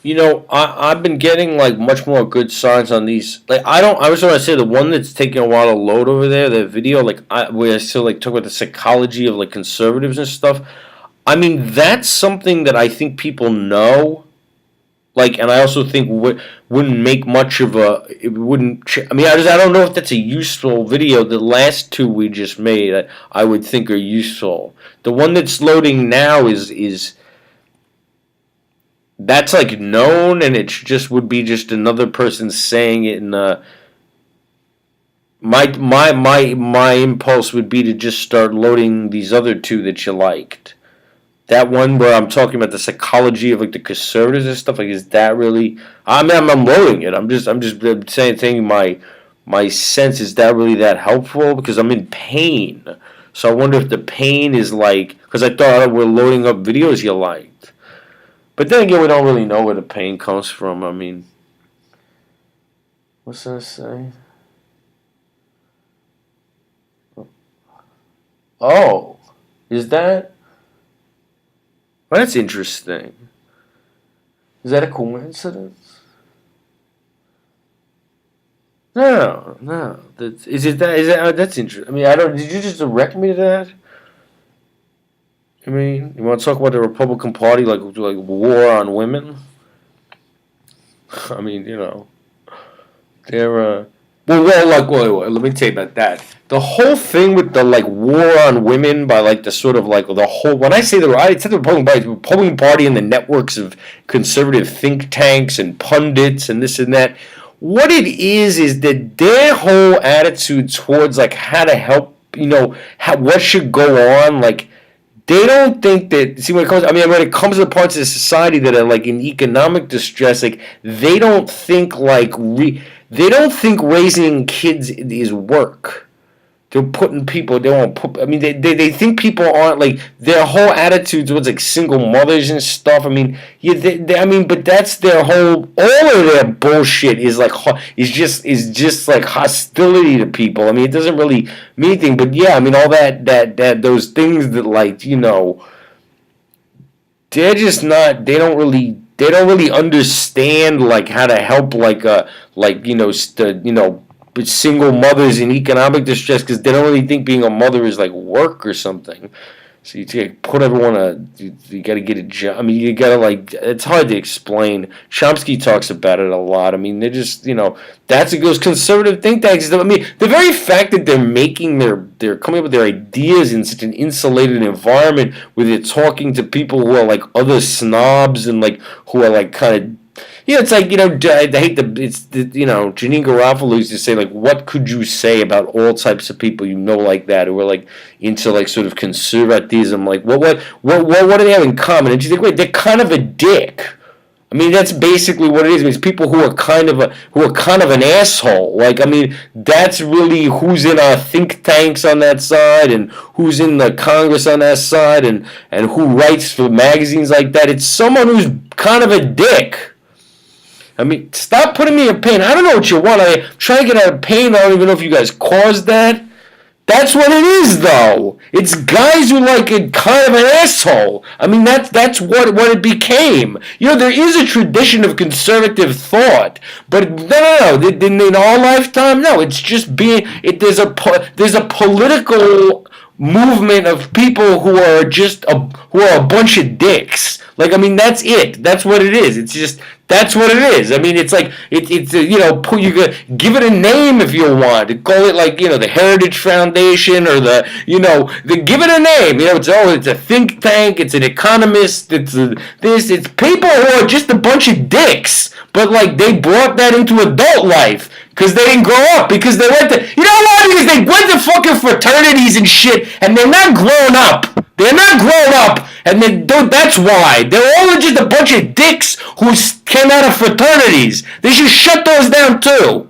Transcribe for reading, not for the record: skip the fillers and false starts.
I've been getting like much more good signs on these. Like I was gonna say the one that's taking a while to load over there, the video, where I still like talk about the psychology of like conservatives and stuff. I mean, that's something that I think people know. Like, and I also think wouldn't make much of a. It wouldn't. I mean, I don't know if that's a useful video. The last two we just made, I would think are useful. The one that's loading now is that's like known, and it just would be just another person saying it. And my impulse would be to just start loading these other two that you liked. That one where I'm talking about the psychology of like the conservatives and stuff. Like, is that really? I mean, I'm loading it. I'm just saying my sense, is that really that helpful? Because I'm in pain. So I wonder if the pain is like, because I thought we're loading up videos you liked. But then again, we don't really know where the pain comes from. I mean, what's that say? Oh, is that? Well, that's interesting. Is that a coincidence? No, no. Is it that? Is that? That's interesting. I mean, I don't. Did you just direct me to that? I mean, you want to talk about the Republican Party like war on women? I mean, they're let me tell you about that. The whole thing with the like war on women by like the sort of like the whole, when I say I said the Republican Party and the networks of conservative think tanks and pundits and this and that. What it is that their whole attitude towards like how to help, what should go on, like they don't think that. See, when it comes to the parts of society that are like in economic distress, like they don't think they don't think raising kids is work. They're putting people. They won't put. I mean, they think people aren't like their whole attitude towards like single mothers and stuff. I mean, but that's their whole. All of their bullshit is like is just like hostility to people. I mean, it doesn't really mean anything. But yeah, I mean, all that those things that like they're just not. They don't really understand like how to help single mothers in economic distress, because they don't really think being a mother is like work or something. So you put everyone you got to get a job. I mean, you got to like, it's hard to explain. Chomsky talks about it a lot. I mean, they're just, that's those conservative think tanks. I mean, the very fact that they're coming up with their ideas in such an insulated environment where they're talking to people who are like other snobs and like who are like kind of, it's like, I hate Janine Garofalo used to say, like, what could you say about all types of people like that, who are, like, into, like, sort of conservatism, like, what do they have in common? And she's like, wait, they're kind of a dick. I mean, that's basically what it is. I mean, it's people who are kind of an asshole. Like, I mean, that's really who's in our think tanks on that side, and who's in the Congress on that side, and who writes for magazines like that. It's someone who's kind of a dick. I mean, stop putting me in pain. I don't know what you want. I'm trying to get out of pain. I don't even know if you guys caused that. That's what it is, though. It's guys who like it kind of an asshole. I mean, that's what it became. There is a tradition of conservative thought, but no. In our lifetime, no. It's just there's a political movement of people who are a bunch of dicks. Like, I mean, that's it. That's what it is. It's just, that's what it is. I mean, it's like, you give it a name if you want. Call it like, the Heritage Foundation or give it a name. It's a think tank. It's an economist. It's people who are just a bunch of dicks. But like, they brought that into adult life. Because they didn't grow up. Because they went to... Because they went to fucking fraternities and shit. And they're not grown up. They're not grown up. And that's why. They're all just a bunch of dicks who came out of fraternities. They should shut those down too.